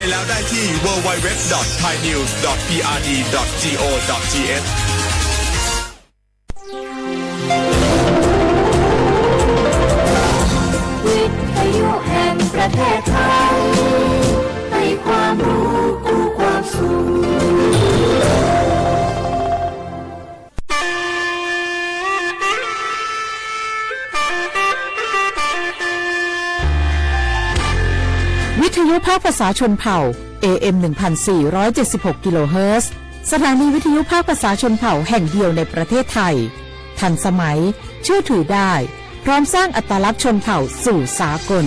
แล้วได้ที่ www.thainews.prd.go.th วิทยุแห่งประเทศไทยให้ความรู้คู่ความสุขวิทยุภาคภาษาชนเผ่า AM 1476 กิโลเฮิรตซ์ สถานีวิทยุภาคภาษาชนเผ่าแห่งเดียวในประเทศไทย ทันสมัย เชื่อถือได้ พร้อมสร้างอัตลักษณ์ชนเผ่าสู่สากล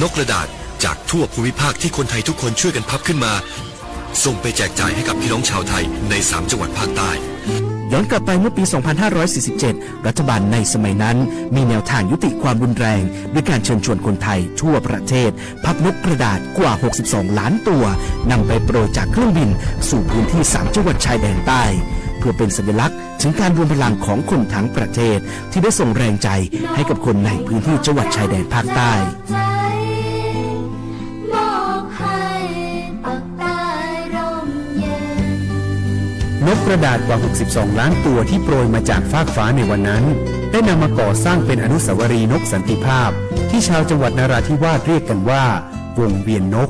นกกระดาษจากทั่วภูมิภาคที่คนไทยทุกคนช่วยกันพับขึ้นมาส่งไปแจกจ่ายให้กับพี่น้องชาวไทยใน3จังหวัดภาคใต้ย้อนกลับไปเมื่อปี 2547 รัฐบาลในสมัยนั้นมีแนวทางยุติความรุนแรงด้วยการเชิญชวนคนไทยทั่วประเทศพับนกกระดาษกว่า 62 ล้านตัวนำไปโปรยจากเครื่องบินสู่พื้นที่3จังหวัดชายแดนใต้เพื่อเป็นสัญลักษณ์ถึงการรวมพลังของคนทั้งประเทศที่ได้ส่งแรงใจให้กับคนในพื้นที่จังหวัดชายแดนภาคใต้นกกระดาษกว่า 62 ล้านตัวที่โปรยมาจากฟากฟ้าในวันนั้นได้นำมาก่อสร้างเป็นอนุสาวรีย์นกสันติภาพที่ชาวจังหวัดนราธิวาสเรียกกันว่าวงเวียนนก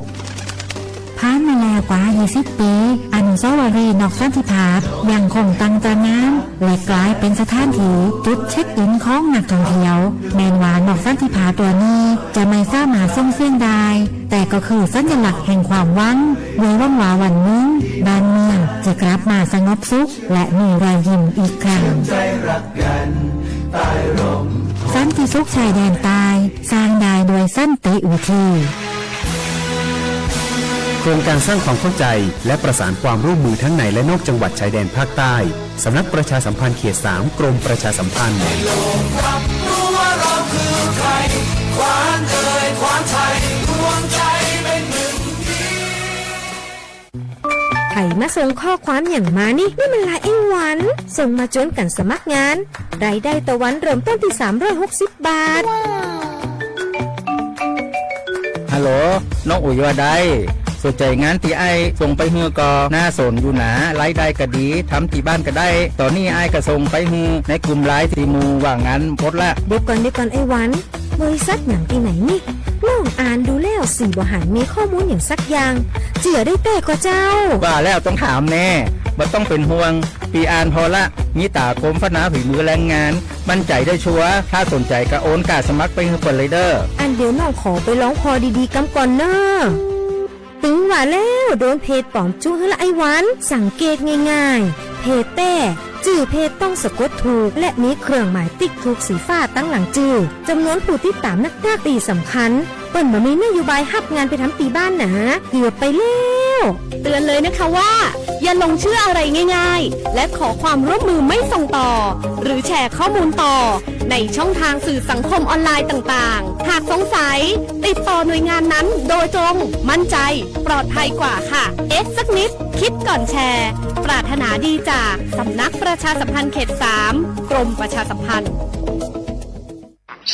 ผ่านมาแล้วกว่า 20 ปีอนุสาวรีย์นกสันติภาพยังคงตั้งตระงานและกลายเป็นสถานที่จุดเช็คอินของนักท่องเที่ยวแม้ว่านกสันติภาพตัวนี้จะไม่สามารถส่งเสียงได้แต่ก็คือสัญลักษณ์แห่งความหวังไว้ว่าวันหนึ่งบ้านเมืองจะกลับมาสงบสุขและมีรอยยิ้มอีกครั้งสันติสุขชายแดนใต้สร้างได้โดยสันติวิธีโครงการสร้างความเข้าใจและประสานความร่วมมือทั้งในและนอกจังหวัดชายแดนภาคใต้สำนักประชาสัมพันธ์เขต 3 กรมประชาสัมพันธ์ไผ่มาส่งข้อความอย่างมานี่มันลายเอ็งหวันส่งมาจนกันสมัครงานรายได้ต่อวันเริ่มต้นที่360 บาทฮัลโหลน้องอุ๋ยว่าได้สนใจงานที่ไอ้ส่งไปเฮือกอหน้าสนอยู่หนารายได้ก็ดีทำที่บ้านก็ได้ตอนนี้ไอ้ก็ส่งไปฮือในกลุ่มไลน์ที่มูว่างานพดละเดี๋ยวก่อนไอ้หวันบริษัทอย่างที่ไหนนี่ลองอ่านดูแล้วสีบ่หันมีข้อมูลอย่างสักอย่างเจือได้แต่ก็เจ้าว่าแล้วต้องถามแน่บ่ต้องเป็นห่วงปีอ่านพอละมีตากรมพัฒนาฝีมือแรงงานมั่นใจได้ชัวร์ถ้าสนใจก็โอนกาสมัครไปให้เปิดเลยเด้ออันเดี๋ยวน้องขอไปร้องพอดีๆกำก่อนเนอะถึงว่าแล้วโดนเพจปลอมจู้ให้ละไอ้หวันสังเกตง่ายๆเพจแต่ชื่อเพจต้องสะกดถูกและมีเครื่องหมายติ๊กถูกสีฟ้าตั้งหลังชื่อจำนวนผู้ที่ตามนักตีสำคัญเปิ้นบ่มีนโยบายฮับงานไปทำตีบ้านนะเกือบไปแล้วเตือนเลยนะคะว่าอย่าลงเชื่ออะไรง่ายๆและขอความร่วมมือไม่ส่งต่อหรือแชร์ข้อมูลต่อในช่องทางสื่อสังคมออนไลน์ต่างๆหากสงสัยติดต่อหน่วยงานนั้นโดยตรงมั่นใจปลอดภัยกว่าค่ะสักนิดคิดก่อนแชร์ปรารถนาดีจากสำนักประชาสัมพันธ์เขต 3 กรมประชาสัมพันธ์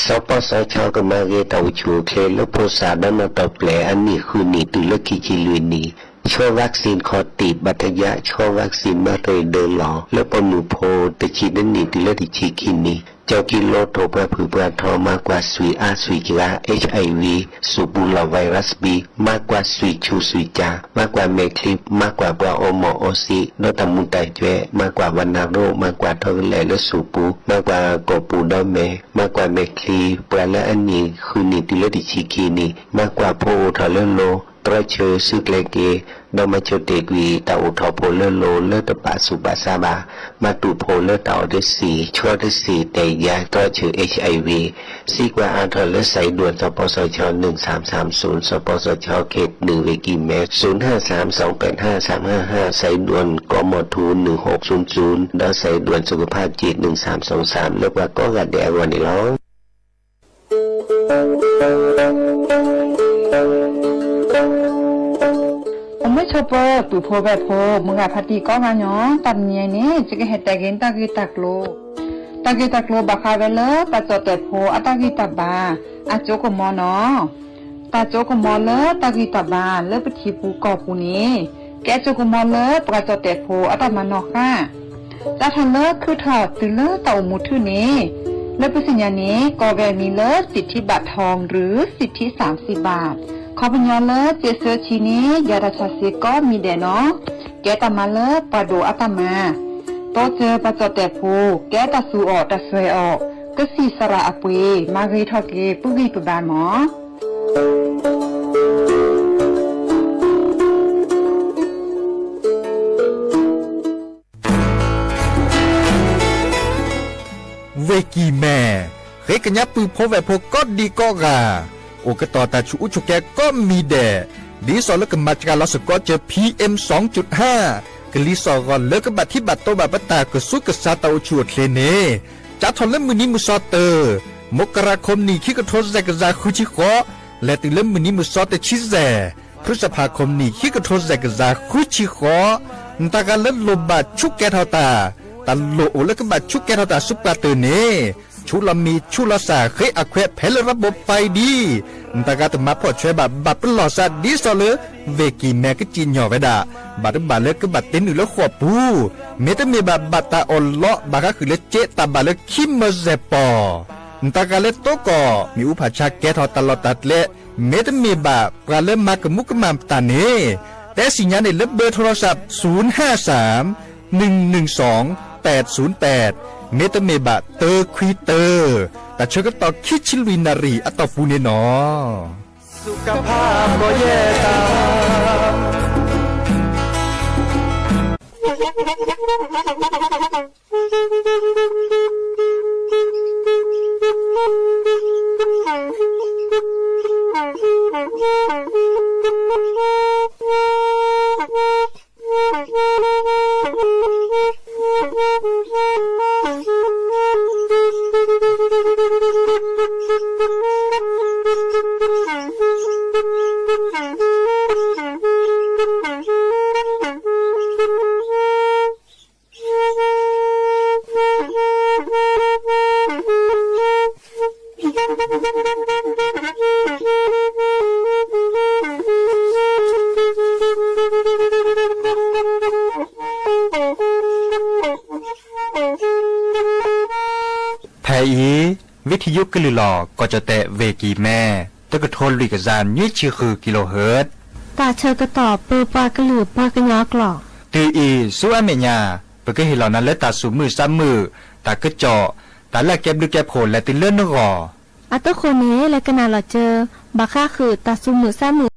สปสชก็มาเกตเอาชูเคลโพสาดมาตอบแปลอันนี้คือนี่ตุลกิจิลุยนีช่วยวัคซีนคอตีบัตยะช่วยวัคซีนมาเรเดอร์หลอแล้วปนุโพตะชีนันนี่ตุลติชีคินีเจ้ากิโลโทประผือประทอมากกว่าสุยอาสุยกา HIV สูบุลไวรัสบีมากกว่าสุยชูสุยจามากกว่าเมคลิปมากกว่าปลาโอโมโอซีโนตามุนไตเจมากกว่าวันนาโรมากกว่าทอแลและสูปูมากกว่าโกปูดอเมมากกว่าเมคลีปลาและอันนี้คือนิติเลติชิกีนีมากกว่าโพทอเลโลตระเชอซึกเลเกดอมาโชเตกวีตาอุทอโพเลโลเลตปะสุบาซาบามาตุโพเลตาอเดสีชัวเดสีเตยาตระเชอ HIV ซีกว่าอาทอเลใส่ด่วนสปสช1330สปสชเขต1เวกิเมตร0532853555ใส่ด่วนกมทู1600ดอใส่ด่วนสุขภาพจิต1323แล้วว่าก็กะแดวันนี้แล้วไม่ชอบตู่โพแบบโพมึงอาพัตีก็งานย้อนตันเนียนี่จะก็เห็ดแต่เกินตาคือตักโล ตะกิตะกลัวบักคาเวเลตาจอแต่โพอะตะกิตะบาอะโจกมอเนาะตาโจกมอเลตะกิตะบาเลปฏิปูกอปูนี้แกโจกมอเลปะจอแต่โพอะตะมานอค่ะตาทันเลคือถอดตือเลตาอมุทือนี้และปสิญญานี้ก็แวมีเลสิทธิบัตรทองหรือสิทธิ30 บาทขอพญอเลเจเซอชีนี้ยาราชาเซก็มีแดเนาะแกตามาเลปะโดอะตามาโตเจอปะจอแต่โพแกตาสูออกตาสวยออกก็สีสระอปุยมาเกทอเกปุกีปบานหมอเวกีแม่เคยกันยับปือพบแวพก็ดีก็กาโอกตอตาชูอุชุแกก็มีแดดีสอแล้วก็มาจากการลอสก็เจอ PM 2.5 กลีสอก่อนเลิกกับบัตรที่บัตรโตบัตรปตากระสุกกษาตาอุชวดเลเนจัดทอนเล่มมือนี้มือซอเตอร์มกราคมนี้คิดกระทบแจกระจาคุชิโกและติเล่มมือนี้มือซอเตชิแซพฤษภาคมนี้คิดกระทบแจกระจาคุชิโกตาการเล่นลมบาชุกแกทอตาตันโลแล้วก็บัดชุกแกทอตาซุปปาเตอร์เนชุลมีชุลสาเคยอแควเพลระบบไฟดีตากาตมาพอช่วยบัดเป็นหลอซาดีสอเลเวกีแม่ก็จีนหย่อไปด่าบัดเลยก็บัดเต็นอยู่แล้วขวบปูเมตมีบัดตาอลเลาะบัดก็คือเลเจตาบัดเลยคิมมาเซปอตากาเลโตก็มีอุปชาแกทอตลอดตัดเลเมตมีบัดกาเลมากมุกมามตาเนแต่สิญญาณในเล็บเบอร์โทรศัพท์053-112-808เมตเมบะเตอร์ควีเตอร์แต่เชื่อก็ต่อคิชิลุยนารีอัตฟูเนนอสุขภาพก็แย่ตวิทยุกลือหลอก็จะแตะเวกีแม่ตะกะโทนลุยกะจานยี่ชื่อคือกิโลเฮิรตซ์ตาเชอกระตอบปือปากระหลือปากระยอกหลอกตืออีสู้อเมญาเปก็เห็นเหล่านั้นและตาสูมือซ้ำมือตากระเจาะตาแลกแก็บดูแก็บโผล่และติเลื่อนนกออัตโคเนและกะนาหลอเจอบาค่าคือตาสูมือซ้ำมือ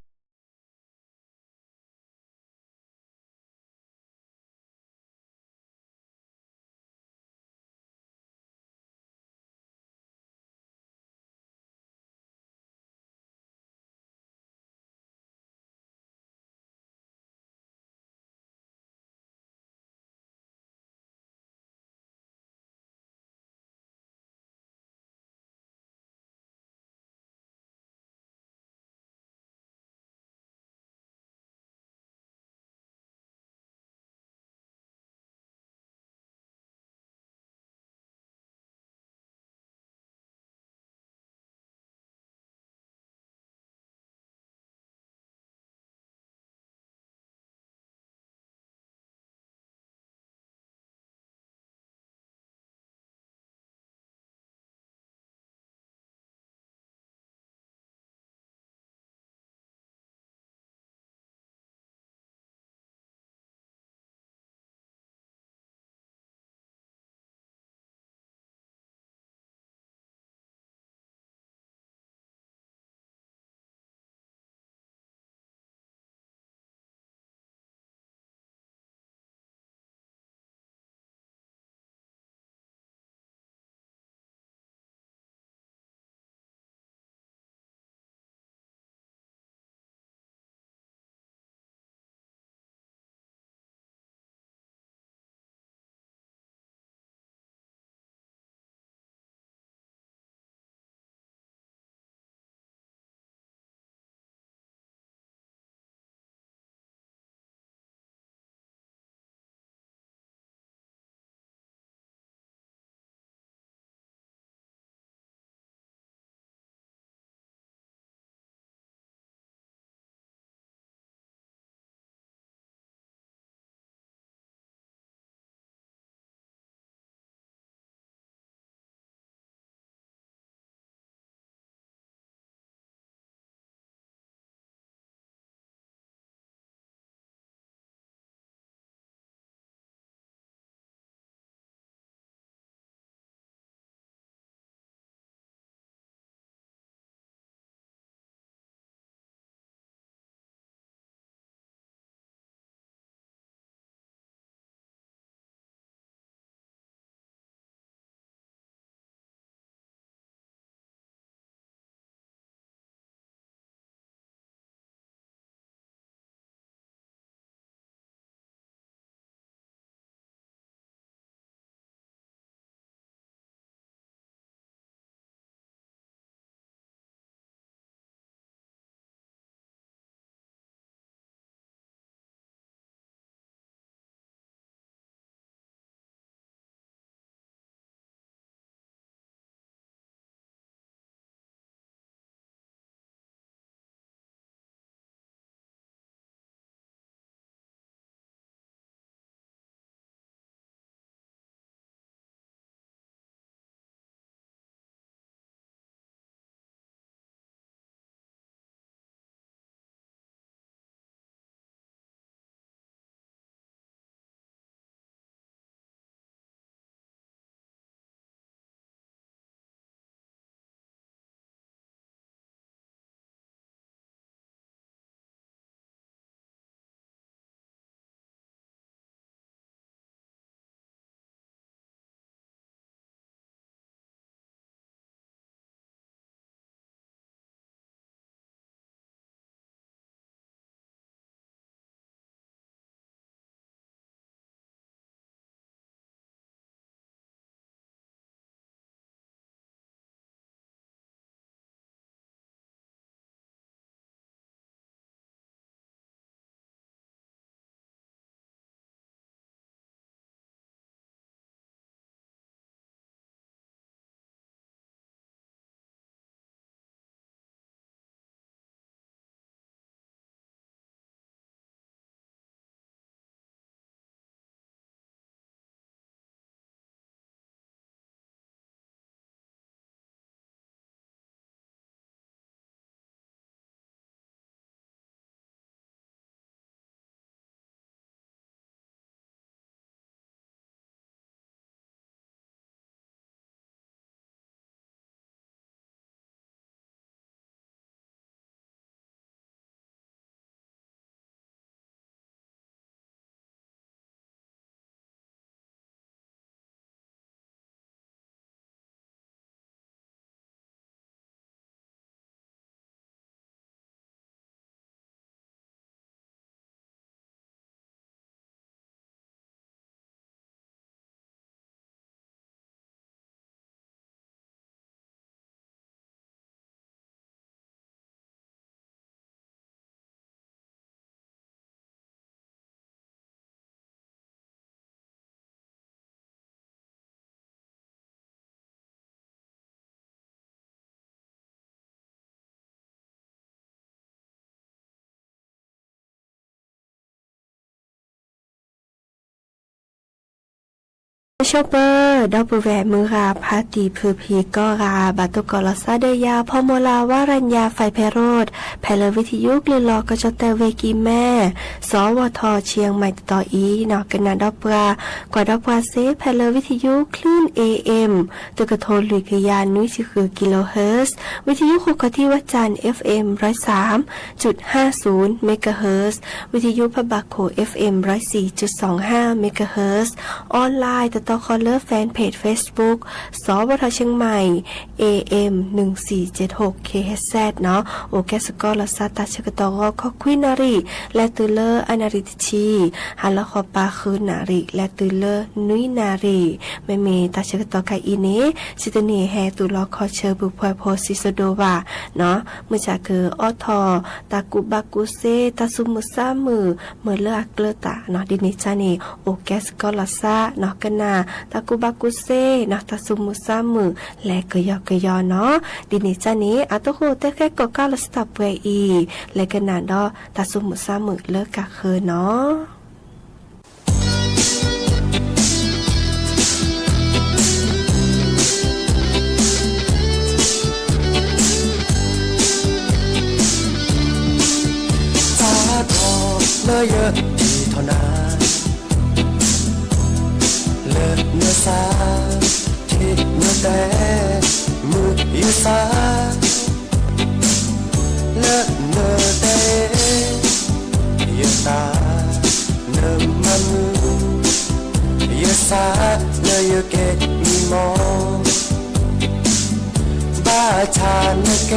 ชเปอร์ดอกปูแหวมือราพาตีพือพีก็ราบาตุกอลซาเดยาพอโมลาวารัญญาไฟไพโรดแพลวิทยุกลือลอกระจแต่เวกีแม่สวทเชียงใหม่ต่ออีนอกกันนาดอกปลากว่าดอกปลาเซแพลวิทยุคลื่น AM ตุกโทนลุยกยานนุ้ยคือกิโลเฮิรตซ์วิทยุคุกที่วัดจันทร์ FM 103.50 เมกะเฮิรตซ์วิทยุพบาโค FM 104.25 เมกะเฮิรตซ์ออนไลน์ต่อคอลเลอร์แฟนเพจ Facebook สวทเชียงใหม่ AM 1476 KHZ เนาะโอแกสกอลซาตาชกตอคอควินารีและตือเลอร์อนาริตชีฮัลโลคอปาคือนารีและตือเลอร์นุยนารีไม่มีตาชกตอไกอีเนสิตเนแฮตุลอคอเชอบุพวยโพซิโซโดวาเนาะเมื่อจากคืออทอตากุบากุเซตาซุมุซามือเมื่อเลือกเกลตาเนาะดินิจานีโอแกสกอลซาเนาะกันนาตากุบากุเซเนาะตาซุมุซามือและกยอเนาะดินิจานีอัตโคเตแค่กอกาลสตับเวอีและกันนาดอตาซุมุซามือเลิกกะคือเนาะเมื่อเยอะที่เท่านั้นเลิกเนื้อสาที่เมื่อแต่มือยืสาเลิกเนื้อแต่ยืตาเนื้อมันมือยืสาเนื้อยืเกตมีมองบ้าชาเนื้อเก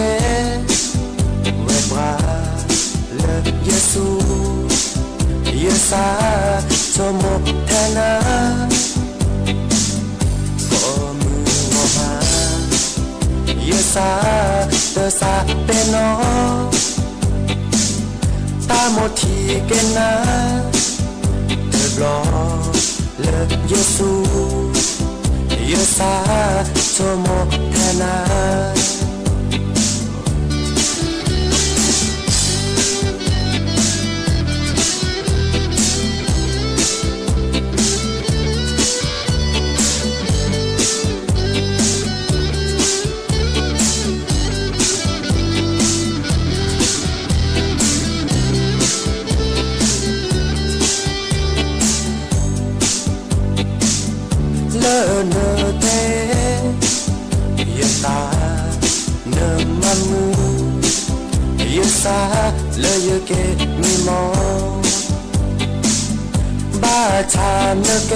เวบราเลิกเยซูเยสาโจโมแทนาก็มือวอมาเยสาเตอสาเปนอตาโมทีเกนาเธอบลอเลิกเยซูเยสาโจโมแทนาเนอเตยตาเนมันมือยสาเลยเกมีมองบ้าชาเนเก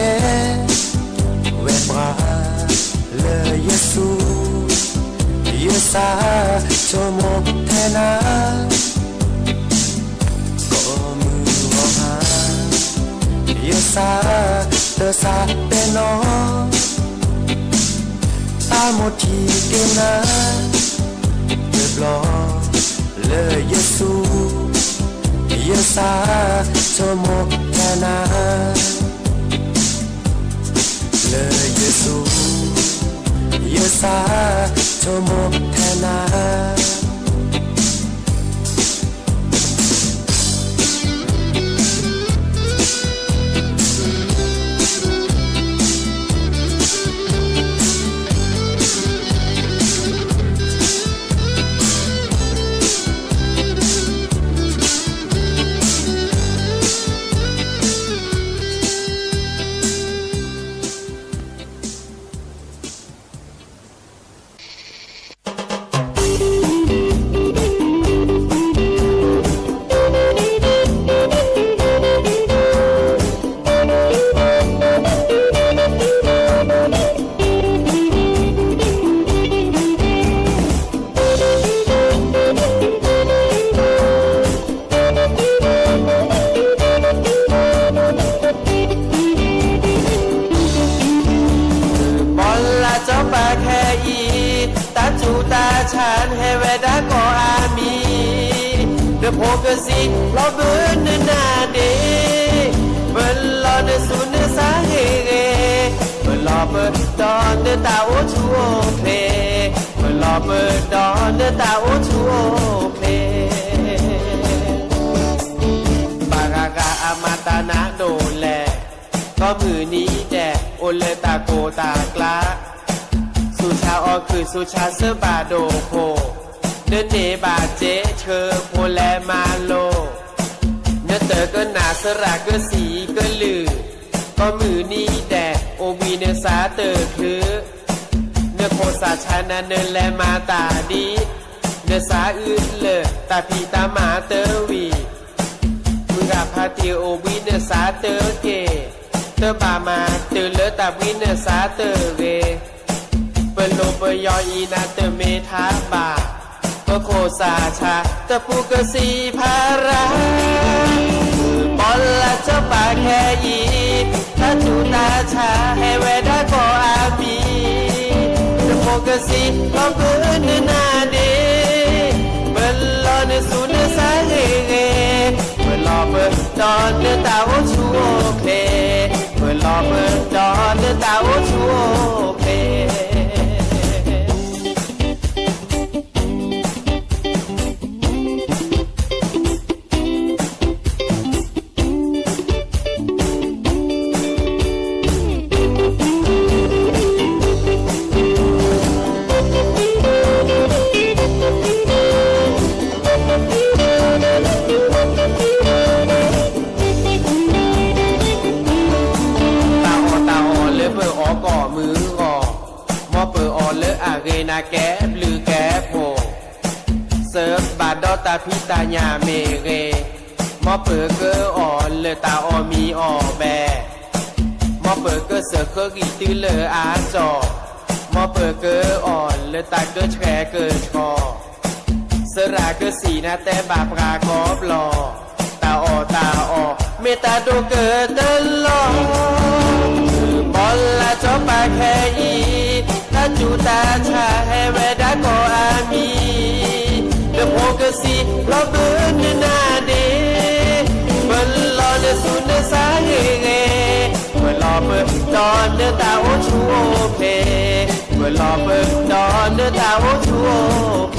เวบราเลยเยซูเยสาโจโมเทนาก็มือวอหาเยสาเตอสาเปนอตาโมทีเกนาเดือบลอเลยเยซูเยสาโจโมแทนาเลยเยซูเยสาโจโมแทนาHopesi lo benna de bello de sunne sa he bello don de ta o chu o phe bello don de ta o chu o phe bagaga amata na do le ก็มือนี้แด โอเลตาโกตากลาสุชาออคือสุชาเสบาโดโคเดินเนบาเจเชอโพแลมาโลเนื้อเตอก็หนาสระก็สีก็ลือก็มือนี้แดดโอวีเนื้อสาเตอคือเนื้อโคสาชานาเนินแลมาตาดีเนื้อสาอื่นเลยตาพีตาหมาเตอวีมือกับพาเตียโอวีเนื้อสาเตอเกเตอบามาเตอเลตาวีเนื้อสาเตอเรเปโลเปยออีนาเตอเมทาบาก็โคสาชาตะปูกสีภาราบอลละเจ้าป่าแค่ยีถ้าจูตาชาให้เวดาก็อามีตะปูกสีก็เพื่อนนาเดเปิลลอนสุนสาเฮเกเปิลลอเปิลดอนเนตาโอชูโอเคเปิลลอเปิลดอนเนตาโอชูโอเคนาแกบลือแกบโผเซิร์ฟบาดอตาพิตาญาเมเรมอเปอเกออ่อนเลตาออมีออแบมอเปอเกอเสือเกอกีตื้อเลออาจอมอเปอเกออ่อนเลตาเกอแชเกอชอเสราเกอสีนาแต่บาปรากอบลอตาออเมตาโดเกอเตลอบอลลาจอปาแคอีถ้าจูตาชาให้เวดาก็อามีเดโพกสีลอเบินนาเดเปิลลอเนสุนสาเฮเกเปิลลอเปิลดอนเนตาโอชูโอเพเปิลลอเปิลดอนเนตาโอชูโอเพ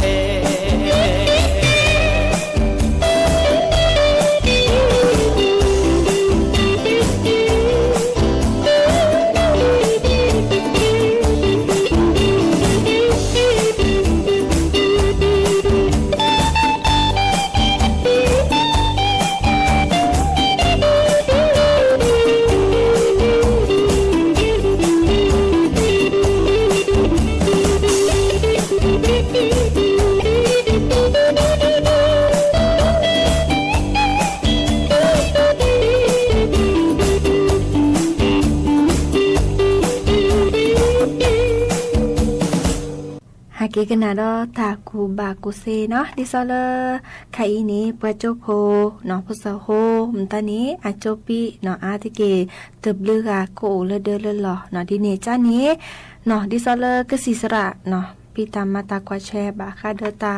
เกกันนาดอตากูบากูเซเนาะดิซอเลไคอีนี้ปะโจโพเนาะพุซาโฮมตานี้อาโจปิเนาะอาติเกตึบลือกาโกเลเดเลลอเนาะดิเนจานี้เนาะดิซอเลกสิสระเนาะปีตามมาตากวาแชบาคาเดตา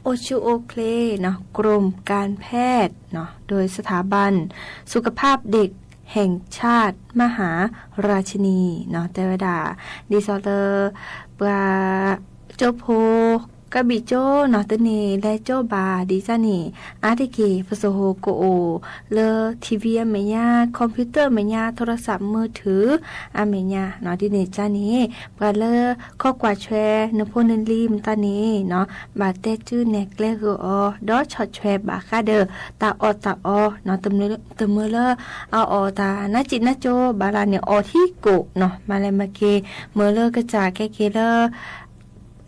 โอชูโอเคลเนาะกรมการแพทย์เนาะโดยสถาบันสุขภาพเด็กแห่งชาติมหาราชินีเนาะเตวดาดิซอเลปาโจโพกะบิโจนอตเนและโจบาดิซานีอาติเกฟโซโฮโกโอเลทีวีเมญาคอมพิวเตอร์เมญาโทรศัพท์มือถืออเมญาเนาะดิเนจานี้ปาเลข้อกว่าแชร์นโพนันลีมตานี้เนาะบาเตจื้อเนกเลกอดอช็อตแชร์บาคาเดอตาอเนาะตะมือเลเอาอตานาจินาโจบาลาเนอที่โกเนาะมาเลมาเกเมอเลกะจาแกเล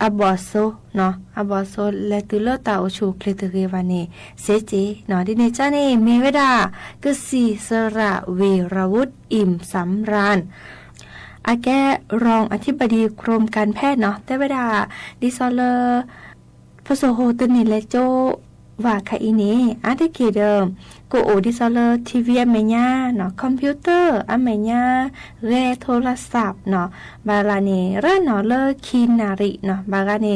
อบอโซเนาะอบอโซและตุลตาโอชูเคลตเกวานีเซเจเนาะดิเนจานีเมเวดากสีสระเวรวุฒิอิ่มสำราญอาแกรองอธิบดีกรมการแพทย์เนาะแต่เวดาดิซอเลพโซโฮตนิเลโจว่าคาอินีอาติเกเดิมกูโอดิซอเลทีวีอเมญาเนาะคอมพิวเตอร์อเมญาเรโทรศัพท์เนาะบาลานีเรเนาะเลคินาริเนาะบาลานี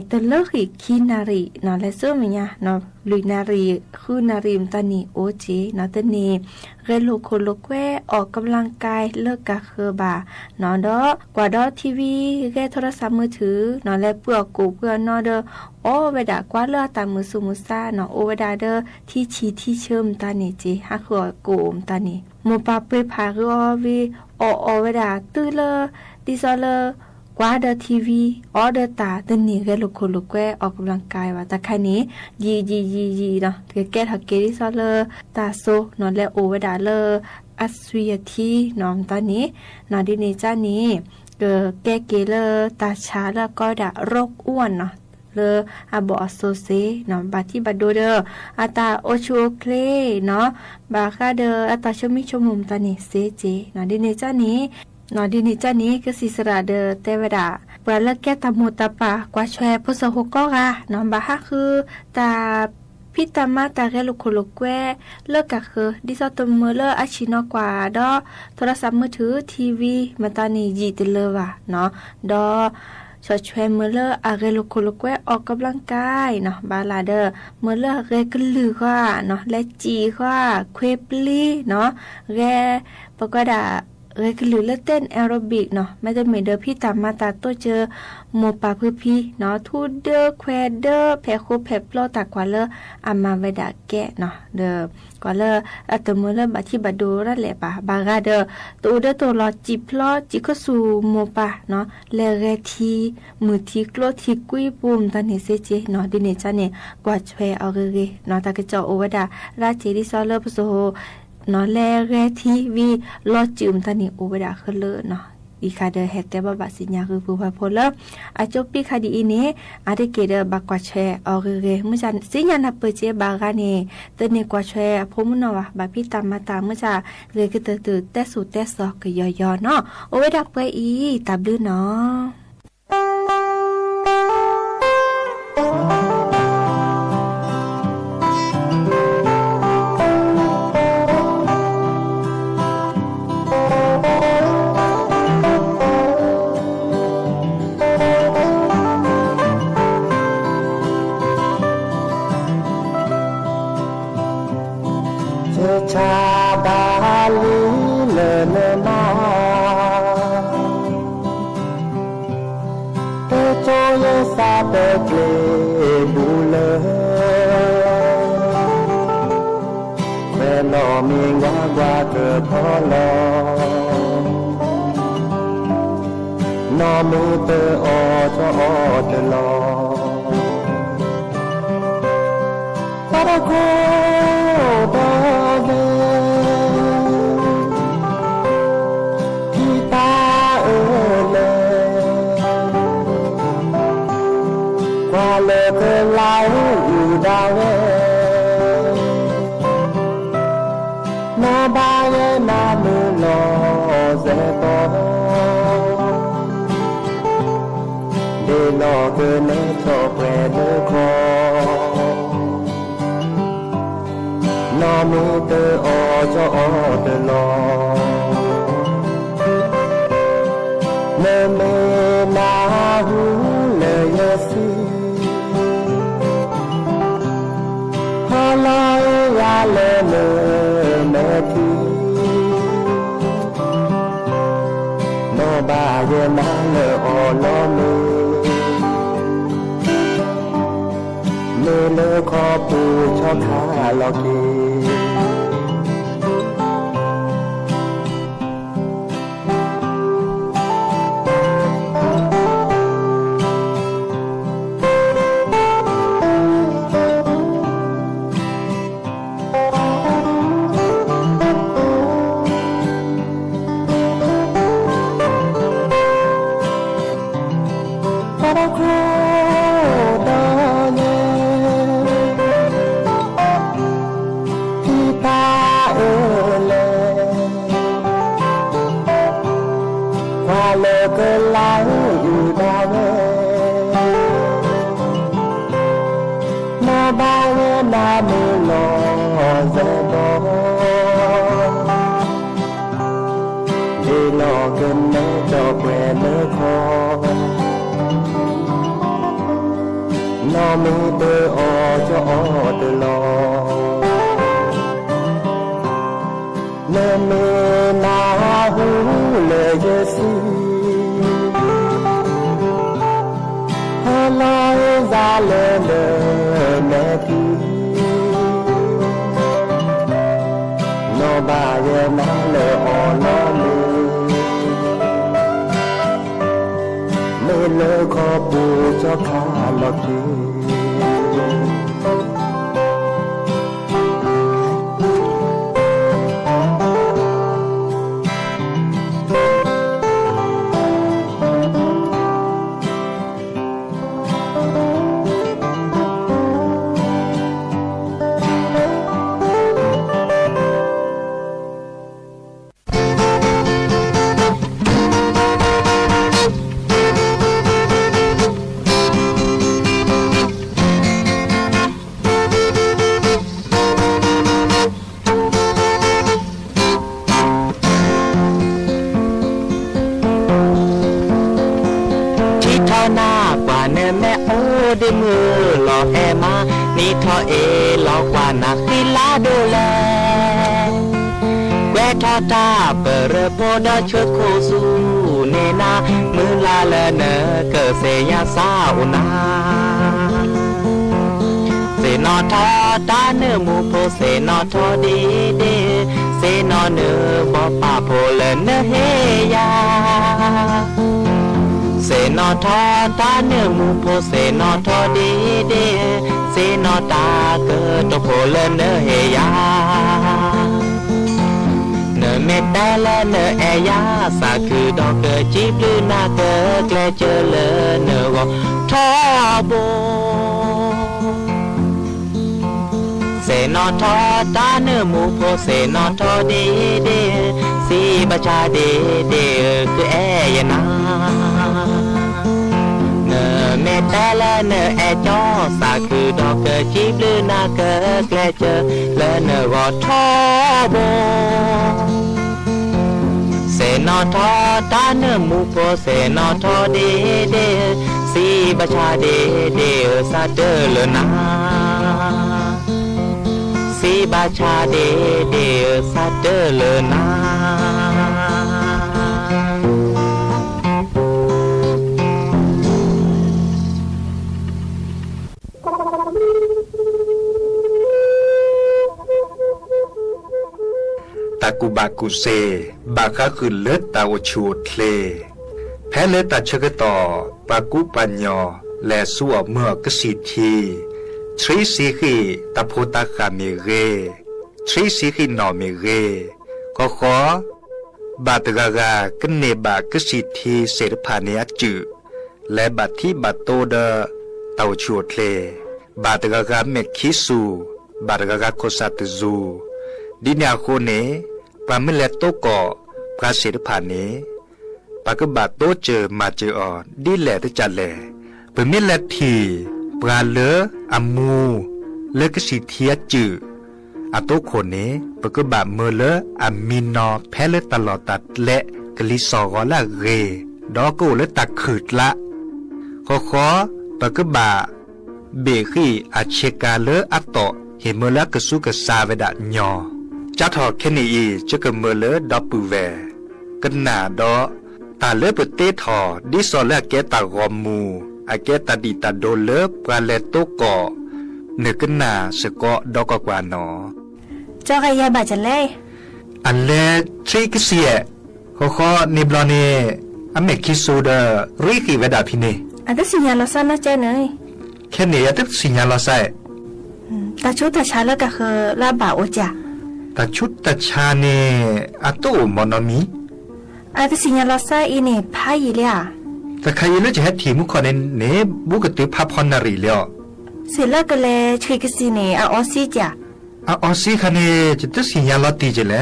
ตะเลขิคินาริเนาะและซึ่งเมญาเนาะลุยนารีคือนาริมตานีโอเจเนาะตะนีเรโลโคโลแควออกกำลังกายเลิกกะเคอบาเนาะดอกว่าดอทีวีเรโทรศัพท์มือถือเนาะและเปลือกกูเปลือกเนาะเดอโอเวดากว่าเลือตามมือสุมุซาเนาะโอเวดาเดอที่ชีที่เชื่อมตานีเจฮักหัวโกมตานีโมปาเปพาเรอวี อเวดาตื้อเลอดิซอเลอกว่าเดอทีวีออเดอตาตึนนี่ก็ลุกคนลุกแกออกกำลังกายว่าแต่คันนี้ยีเนาะแกทักเกดิซอเลอตาโซนอนและโอเวดาเลออัสวียทีนอนตอนนี้นอนดิเนจ้านี้แก้เกเลอตาชาแล้วก็ดะโรคอ้วนเนาะเลออาบอโซเซเนาะบาที่บาโดเดออาตาโอชูเคลเนาะบาคาเดออาตาชมิชมุมตานี่เซเจเนาะดิเนจ้านี้นอดินิจานี้ก็สิสระเดอเตวดาปราเลิกแก้ตามูตาปากว่าแชร์พุสหกก็กะนอนบาฮะคือตาพิตามาตาแกลุกโคลุกแกเลิกกะคือดิซอตมือเลออาชินอกว่าดอโทรศัพท์มือถือทีวีมาตานี่ยีติเลว่ะเนาะดอชอแชร์มือเลออาเกลุกโคลุกแกออกกำลังกายเนาะบาลาเดอมือเลอเกกลือว่าเนาะและจีว่าเควปลีเนาะแกปกดาเอ้ยหรือเต้นแอโรบิกเนาะไม่ได้เหมือนเดิมพี่ตามมาตาตัวเจอโมปาเพื่อพี่เนาะทูเดอร์แควเดอร์แพโคแพปโลตากว่าเลออามาเวดาแกะเนาะเดอกว่าเลออัตมือเลอบัดที่บัดดูนั่นแหละปะบางาเดอตัวเดอตัวรอจิพลอจิก็สู่โมปาเนาะเลเรทีมือทีกลทีกุยปุ่มตอนนี้เซเจเนาะดิเนจาเนี่ยกว่าช่วยเอาเกเนาะตากระจอโอเวดาราเจดิซอเลอร์ปโซนอแลแรทีวีลอจืมตานี่โอเวดาคือเลเนาะอีคาเดอแฮตแต่บบัดสิญญาคือผู้พาพลอาจบปีคดีอีนี้อาได้เกเดบักกว่าแชออเรเมื่อจันสิญญานับเปเจบากานี่เตเนกว่าแชพมุนวะบาพี่ตามมาตามเมื่อจะเรกเตอแต่สูแต่ซอกก็ยอๆเนาะโอเวดาเปอีตับดื้อเนาะชาบาลีเลเนนาเตโจเยซาเตเกลบูเลเวลอมีงาวาเกพอลอนอมูเตอจอเตลอปาราโกบาเลเกลายอยู่ดาวนาบายนามือลอเซปอเดลอเกเนชอแปรเดคอนอมือเตอจอเตลอเนเมนาหูเลเยซียาเลเนเมทีโนบาเยนาเลโอโลเมเนเลขอปูชอคาลอกีนอมือเตอจอเตลอเนเมนาหูเลเยซีฮาลายซาเลเนเมทีโนบาเยนาเลโอโลเม เลเลขอปูเจ้าข้าลอกีได้มือหลอกแอมานี่ทอเอหลอกกว่านักที่ลาดูแลแวะทอตาเปิดโพดาเชิดโคสูเนนามือลาเลเนเกิดเสียสาวนาเสนอทอตาเนื้อมูโพเสนอทอดีเดเสนอเนื้อบอป่าโพเลเนเฮยาเสนอทอตาเนื้อมูโพเสนอทอดีเดเสนอตาเกิดตโพเลเนเฮยาเนเมตแต่และเนแอยาสาคือดอกเกิดจีบลือนาเกิดแกลเจอเลเนวทอโบเสนอทอตาเนื้อมูโพเสนอทอดีเดสีบาชาเดเดคือแอยนาเนเมตแต่และเนแอจอสาคือดอกเกิดจีบลือนาเกิดแกลเจอและเนวทอโบเสนอทอตาเนื้อมูโพเสนอทอดีเดสีบาชาเดเดซาเดเลนาสีบาชาเดเดซาเดเลนาตากูบากูเซบาคาคือเลือดตาโอชูทเลแพ้เลือดตาเชกต่อปากูปัญญอและสู้เมื่อกสิทธีทรีสีขีตาโพตาคาเมเรทรีสีขีนอเมเรก็ขอบาตกากากันเนบากสิทธีเสรพาเนียจืและบาที่บาโตเดตาโอชูทเลบาตกากาเมคิสูบาตกากาโคซาตซูดินยาโคเนปามิเลโตโกพระเสด็จผ่านเนปากบาโตเจอมาเจออดิแลตจัดแลเปมิเลทีปราเลอามูเลกสิเทียจืออาโตโคเนปากบาเมเลอามินอแพเลตลอดตัดและกลิสอกละเรดอโกเลตักขืดละขอปากบาเบขีอาเชกาเลอัตโตเฮเมลกสุกสาเวดะญอจัดหอกแค่นี้จะกเมเลดอปูแวกันหนาดอตาเลปเตทอดิสอเลแกตากอมูอาแกตาดิตาโดเลปราเลโตกอเนกันนาสกอดอกกว่านอเจ้าใครยาบาดจันเลยอันเลทริกเสียขอนิบลอเนอเมคิสูเดริกิเวดาพิเนอันตสิญญาลอซันนะเจเนยแค่นี้อันตสิญญาลอไซตาชุดตาชาแล้วก็คือลาบาโอจ่าตาชุดตาชาเนอะโตมอนอมีอาตสิญญาลอซาอีเนพายีเลียแต่ใครเลจะให้ทีมุขอเนบุกตือพาพอนารีเลียวเสร็จแล้วก็เลยชริกสิเนออซีจ่าออซีคันเนจะตสิญญาลอตีเจเล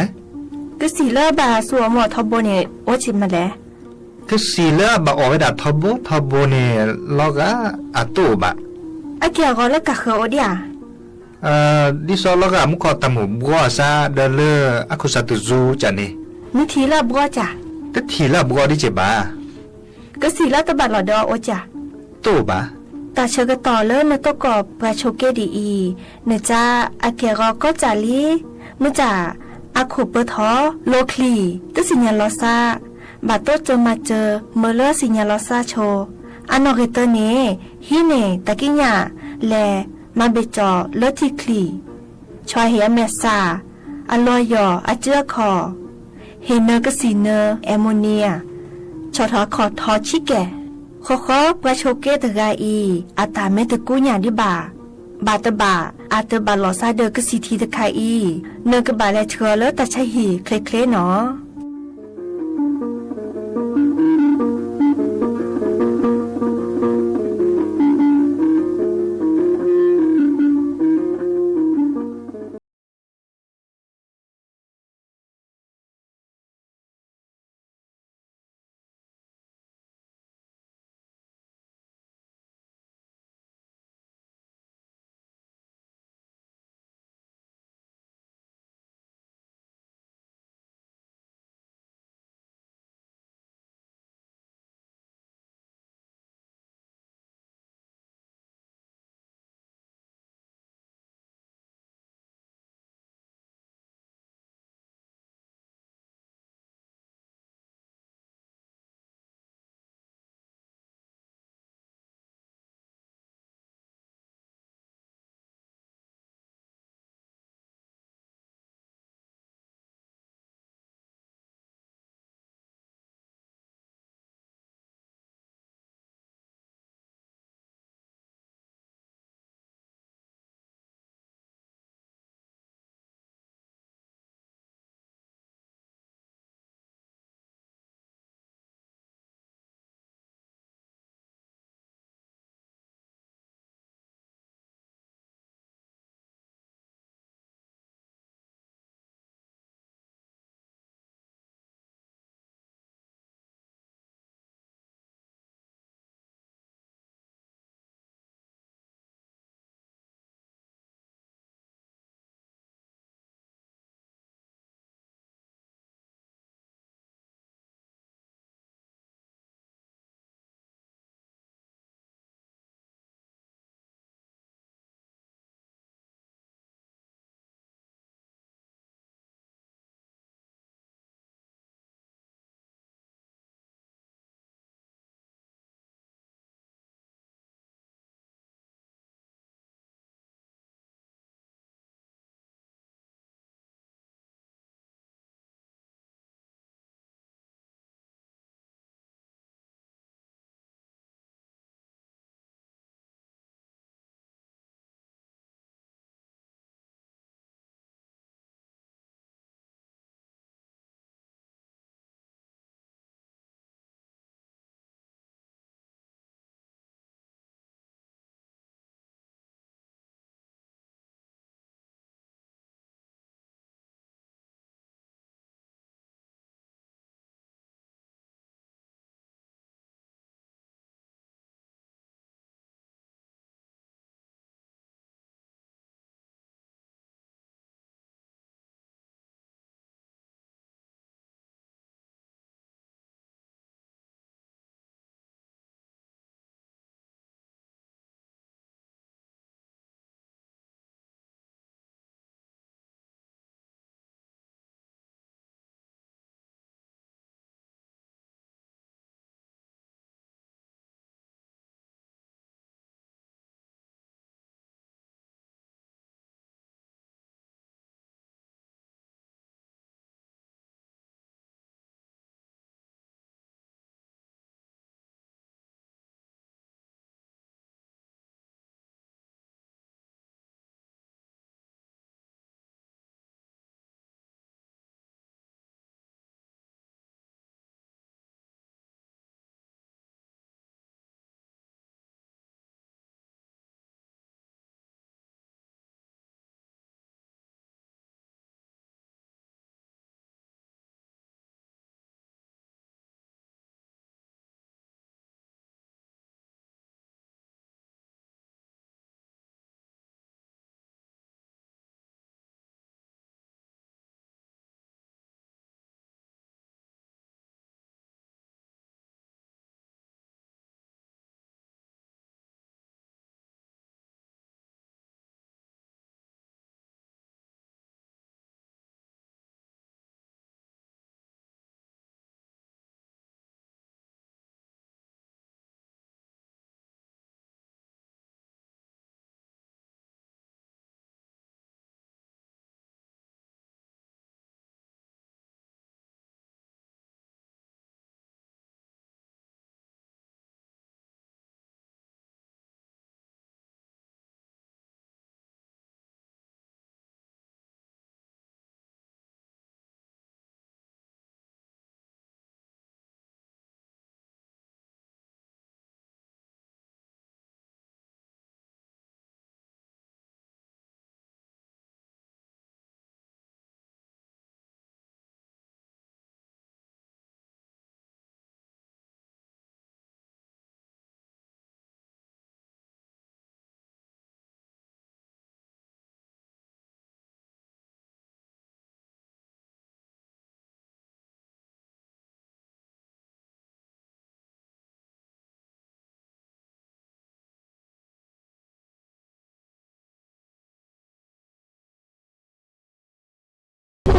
ก็สีเลบาสัวหมอทอบโบเนโอจิมาแล้วก็สีเลบาออกไปดับทอบโบเนลอกะอะโตบะอะเกียก็แล้วก็คือโอเดียดิซอลก็มุขตามุบัวซาเดเลอะคุซาตุซูจันนี่นิทีละบัวจ้ะแต่ทีละบัวดิเจบาก็สีละตบัดหลอดอโอจ้ะโตบาตาเชกต่อเลนตกอบปราโชเกดีอีเนจ้าอะเกรอก็จาลีมุจ่าอะขุเปทอโลคลีตสิญญาลอซาบาโตจมาเจอเมเลสิญญาลอซาโชอะนอเรเตเนฮิเนตะกิญญาแลมาเบจอเลติคลีชอยเฮียเมซาอลอยออาเจือคอเฮเนกสีเนอแอมโมเนียชอทอคอทอชิแกข ขอประโชเกตกาอีอาตาเมตะกูญาดิบาบาตบาอาตบาลอซาเดอกสิทีตะคายอีเนกบาแลเชอเลตะชะหีเคลๆเนาะ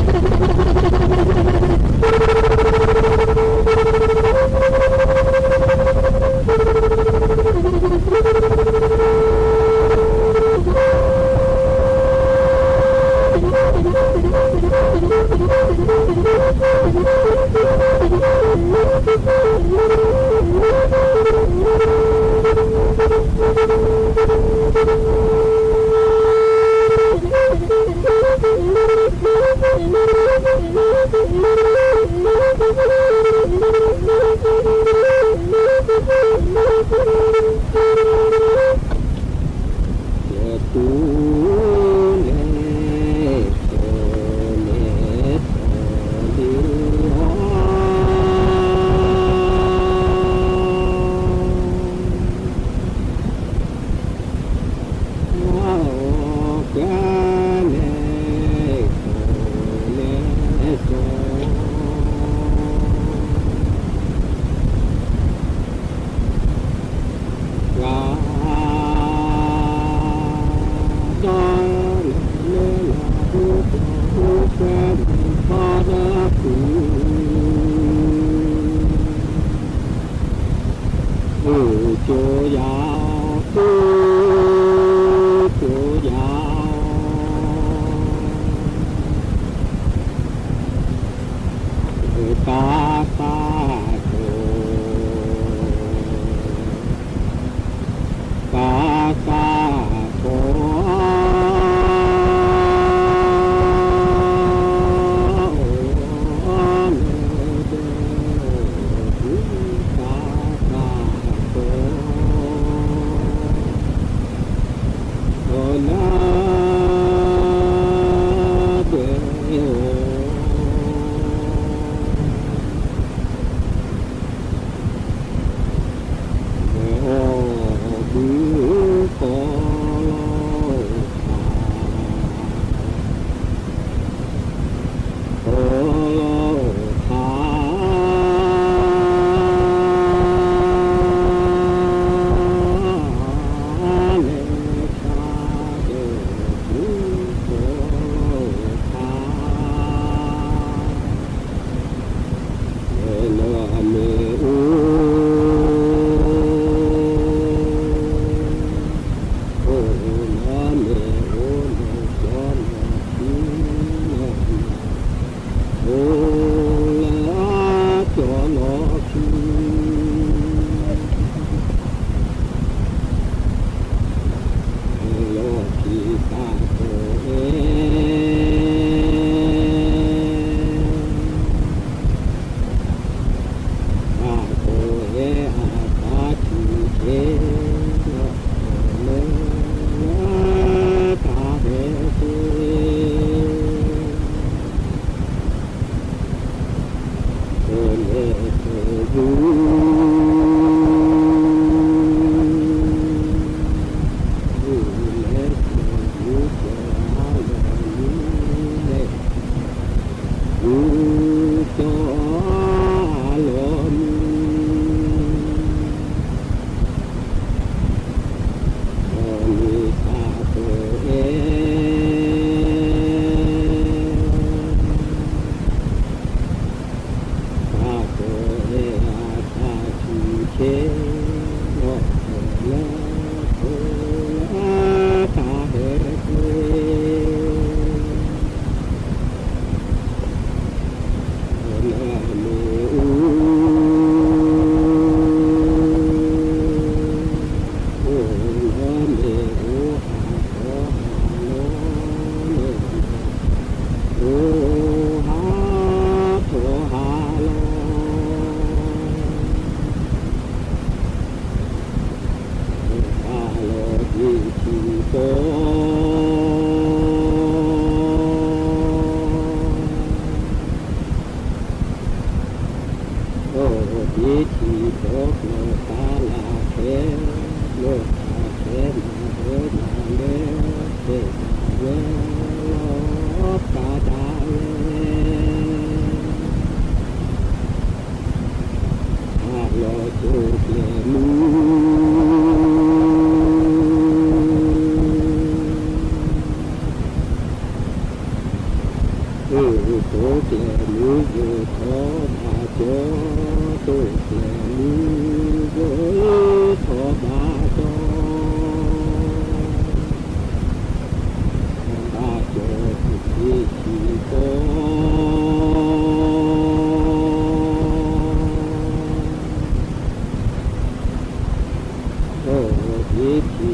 ก โ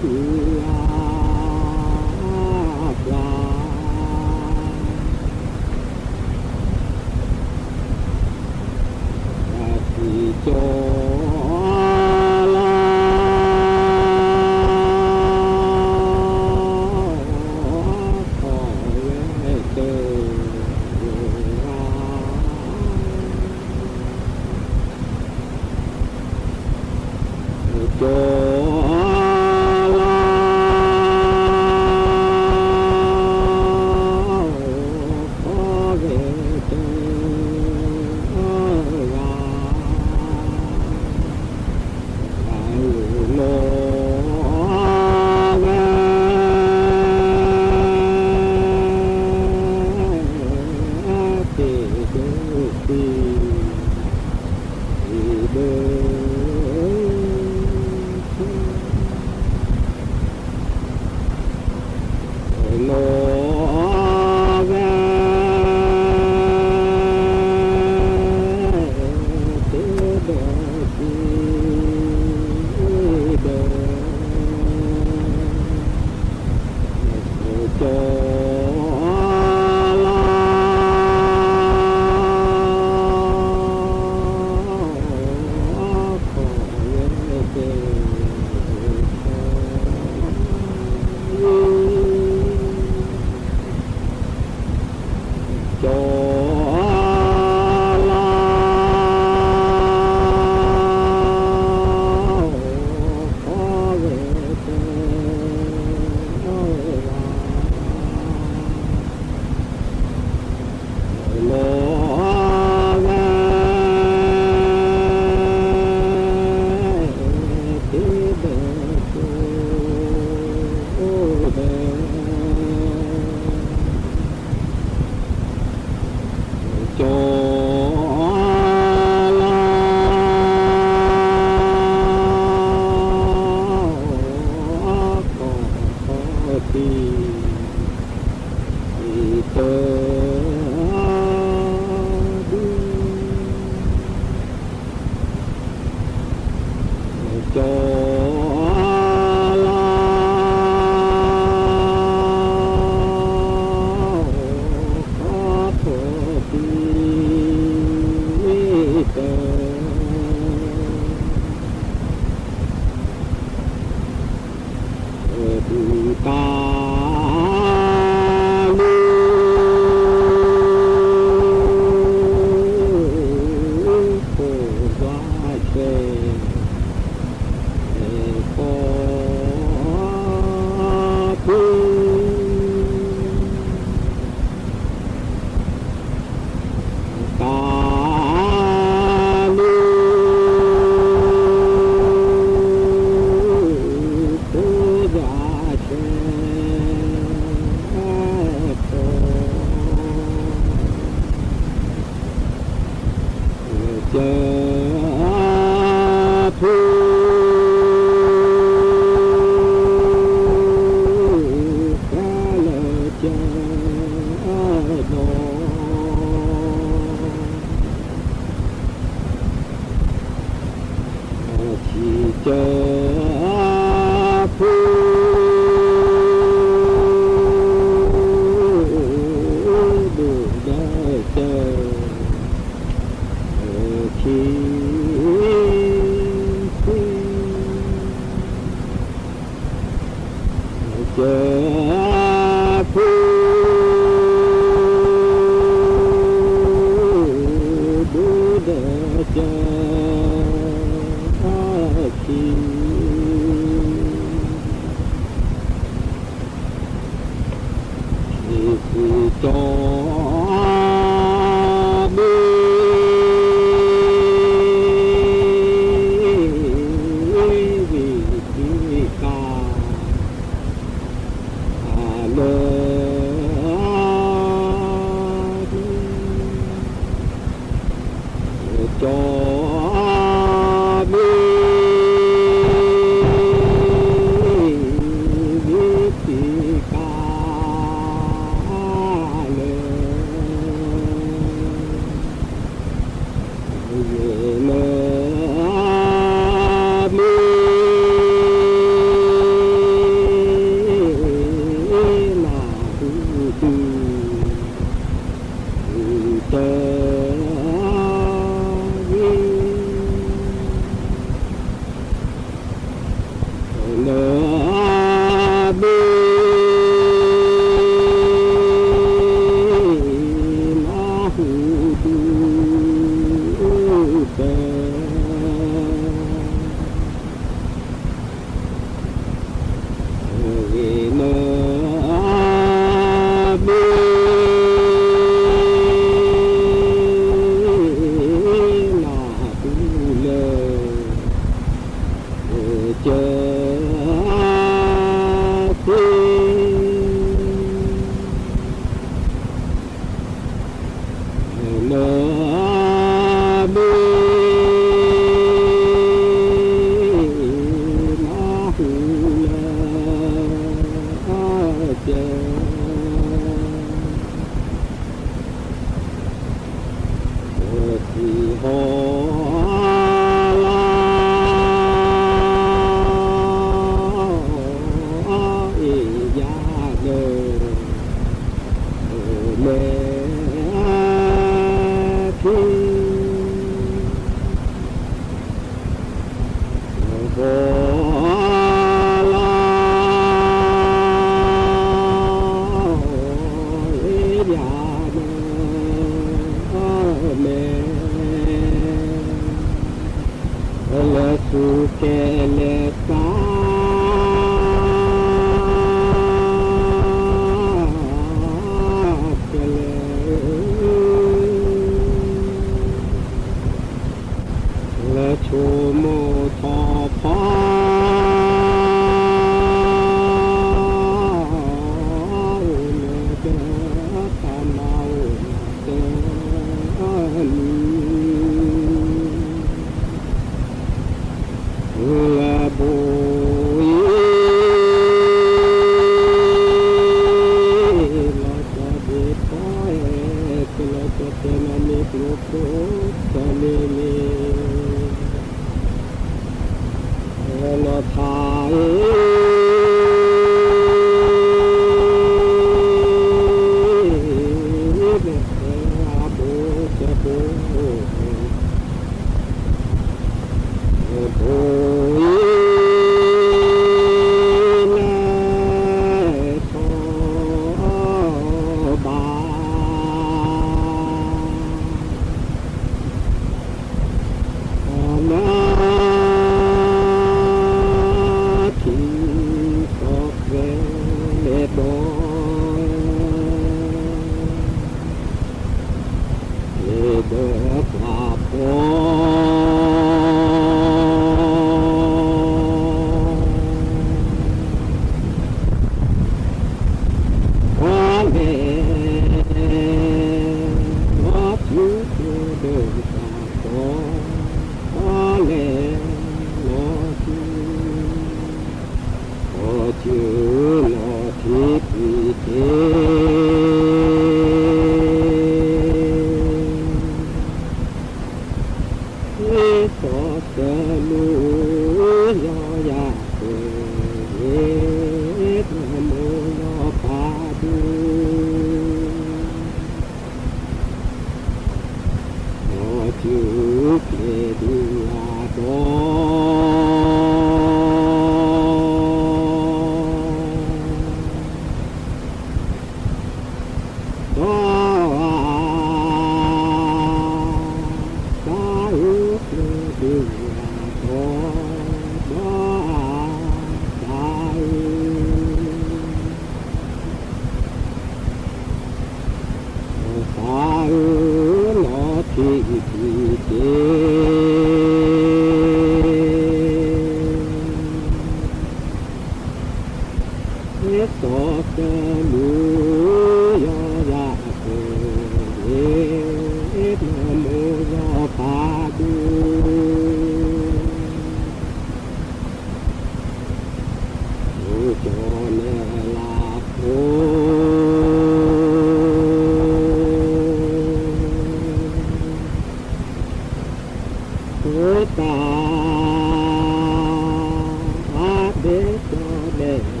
โ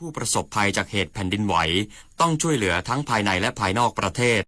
ผู้ประสบภัยจากเหตุแผ่นดินไหวต้องช่วยเหลือทั้งภายในและภายนอกประเทศ